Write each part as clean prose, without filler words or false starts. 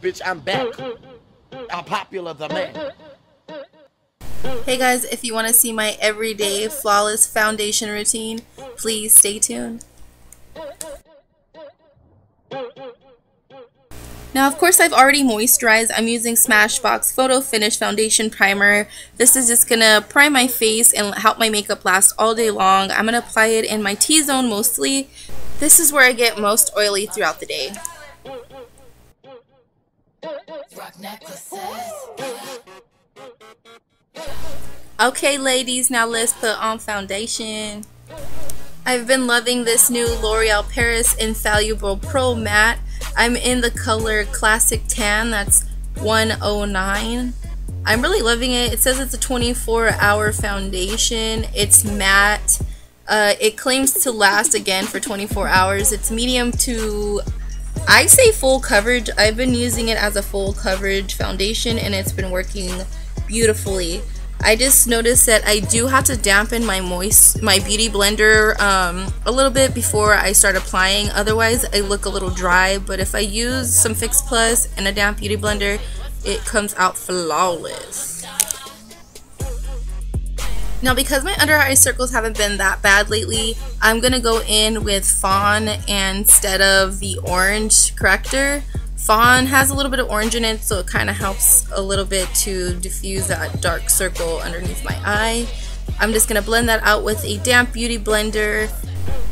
Bitch, I'm back. I'm popular the man. Hey guys, if you want to see my everyday flawless foundation routine, please stay tuned. Now, of course, I've already moisturized. I'm using Smashbox Photo Finish Foundation Primer. This is just going to prime my face and help my makeup last all day long. I'm going to apply it in my T-zone mostly. This is where I get most oily throughout the day. Okay, ladies, now let's put on foundation. I've been loving this new L'Oreal Paris Infallible Pro Matte. I'm in the color Classic Tan, that's 109. I'm really loving it. It says it's a 24-hour foundation. It's matte. It claims to last again for 24 hours. It's medium to, I say full coverage. I've been using it as a full coverage foundation and it's been working beautifully. I just noticed that I do have to dampen my beauty blender a little bit before I start applying. Otherwise, I look a little dry. But if I use some Fix Plus and a damp beauty blender, it comes out flawless. Now, because my under eye circles haven't been that bad lately, I'm gonna go in with Fawn instead of the orange corrector. Fawn has a little bit of orange in it, so it kind of helps a little bit to diffuse that dark circle underneath my eye. I'm just going to blend that out with a damp beauty blender.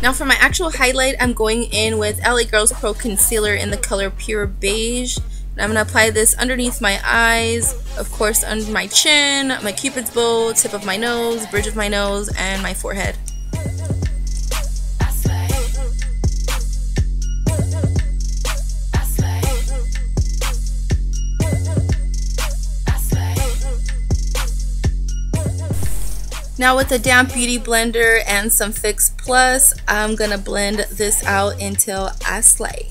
Now for my actual highlight, I'm going in with LA Girls Pro Concealer in the color Pure Beige. And I'm going to apply this underneath my eyes, of course under my chin, my cupid's bow, tip of my nose, bridge of my nose, and my forehead. Now with a damp beauty blender and some Fix Plus, I'm going to blend this out until I slay.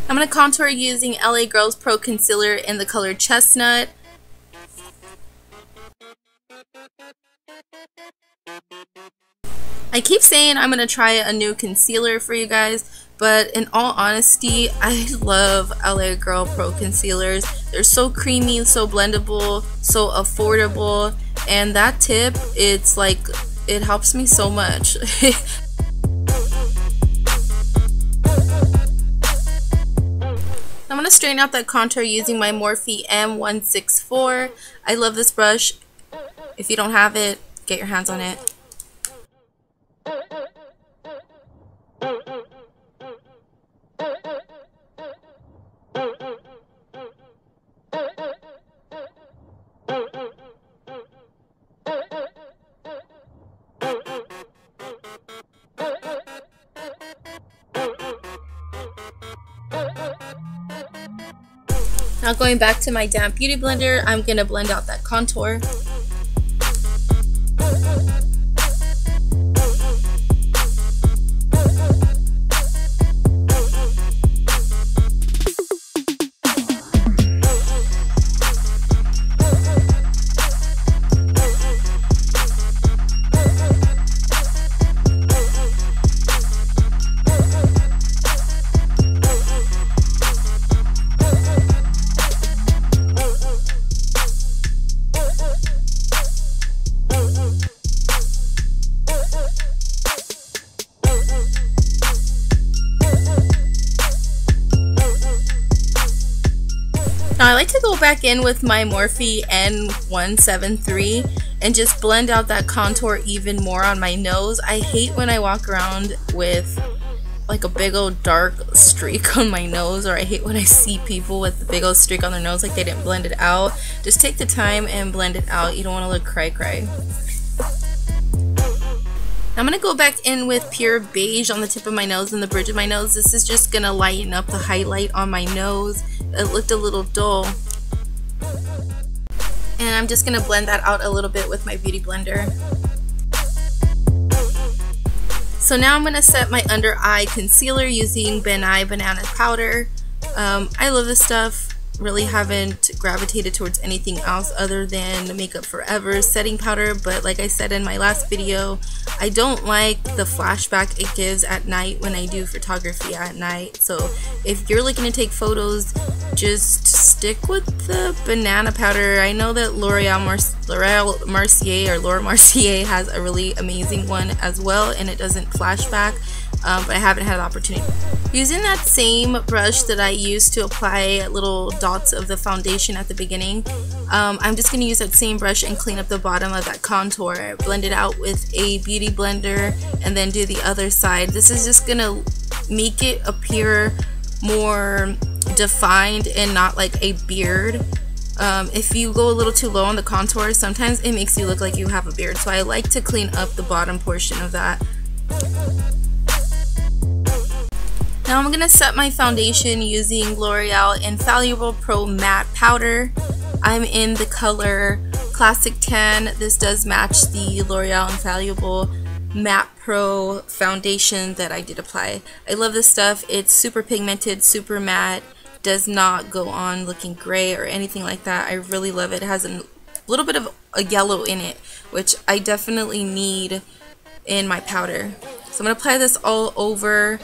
I'm going to contour using LA Girls Pro Concealer in the color Chestnut. I keep saying I'm going to try a new concealer for you guys, but in all honesty, I love LA Girl Pro Concealers. They're so creamy, so blendable, so affordable, and that tip, it's like, it helps me so much. I'm going to straighten out that contour using my Morphe M164. I love this brush. If you don't have it, get your hands on it. Now going back to my damp beauty blender, I'm going to blend out that contour. Now I like to go back in with my Morphe N173 and just blend out that contour even more on my nose. I hate when I walk around with like a big old dark streak on my nose, or I hate when I see people with a big old streak on their nose like they didn't blend it out. Just take the time and blend it out. You don't want to look cray. I'm going to go back in with pure beige on the tip of my nose and the bridge of my nose. This is just going to lighten up the highlight on my nose. It looked a little dull. And I'm just going to blend that out a little bit with my beauty blender. So now I'm going to set my under eye concealer using Ben-Nye Banana Powder. I love this stuff. Really haven't gravitated towards anything else other than the Makeup Forever setting powder, but like I said in my last video, I don't like the flashback it gives at night when I do photography at night. So if you're looking to take photos, just stick with the banana powder. I know that Laura Mercier has a really amazing one as well, and it doesn't flashback, but I haven't had the opportunity. Using that same brush that I used to apply little dots of the foundation at the beginning, I'm just going to use that same brush and clean up the bottom of that contour. Blend it out with a beauty blender and then do the other side. This is just going to make it appear more defined and not like a beard. If you go a little too low on the contour, sometimes it makes you look like you have a beard. So I like to clean up the bottom portion of that. Now I'm going to set my foundation using L'Oreal Infallible Pro Matte Powder. I'm in the color Classic Tan. This does match the L'Oreal Infallible Matte Pro foundation that I did apply. I love this stuff. It's super pigmented, super matte, does not go on looking gray or anything like that. I really love it. It has a little bit of a yellow in it, which I definitely need in my powder. So I'm going to apply this all over.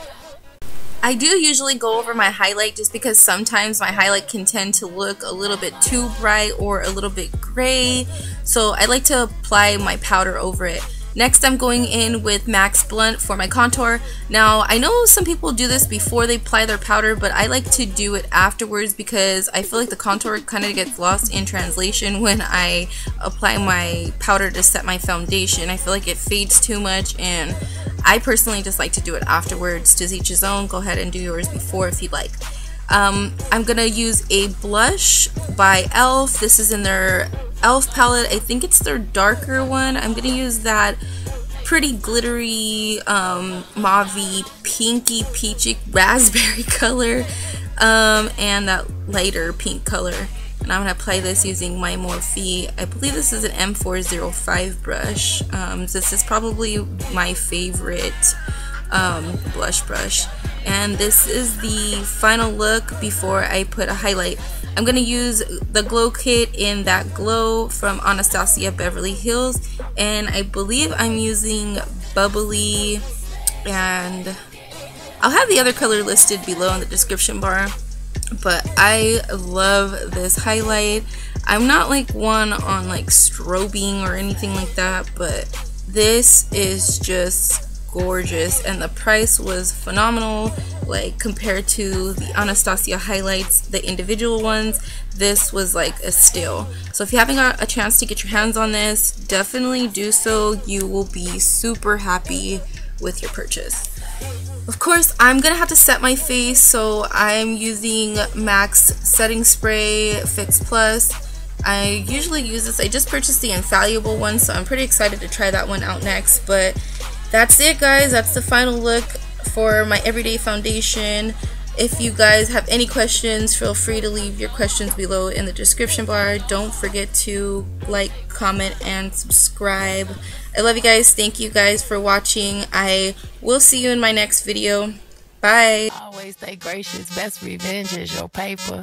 I do usually go over my highlight just because sometimes my highlight can tend to look a little bit too bright or a little bit gray, so I like to apply my powder over it. Next, I'm going in with MAC's Blunt for my contour. Now, I know some people do this before they apply their powder, but I like to do it afterwards because I feel like the contour kind of gets lost in translation when I apply my powder to set my foundation. I feel like it fades too much, and I personally just like to do it afterwards. To each his own. Go ahead and do yours before if you'd like. I'm gonna use a blush by E.L.F. This is in their E.L.F. palette. I think it's their darker one. I'm gonna use that pretty glittery mauve-y, pinky, peachy, raspberry color, and that lighter pink color. And I'm going to apply this using my Morphe. I believe this is an M405 brush. This is probably my favorite blush brush. And this is the final look before I put a highlight. I'm going to use the Glow Kit in That Glow from Anastasia Beverly Hills. And I believe I'm using Bubbly, and I'll have the other color listed below in the description bar. But I love this highlight. I'm not like one on like strobing or anything like that, but this is just gorgeous, and the price was phenomenal. Like compared to the Anastasia highlights, the individual ones, this was like a steal. So if you haven't got a chance to get your hands on this, definitely do so. You will be super happy with your purchase. Of course, I'm gonna have to set my face, so I'm using MAC's Setting Spray Fix Plus. I usually use this. I just purchased the Infallible one, so I'm pretty excited to try that one out next. But that's it, guys. That's the final look for my everyday foundation. If you guys have any questions, feel free to leave your questions below in the description bar. Don't forget to like, comment, and subscribe. I love you guys. Thank you guys for watching. I will see you in my next video. Bye. Always stay gracious. Best revenge is your paper.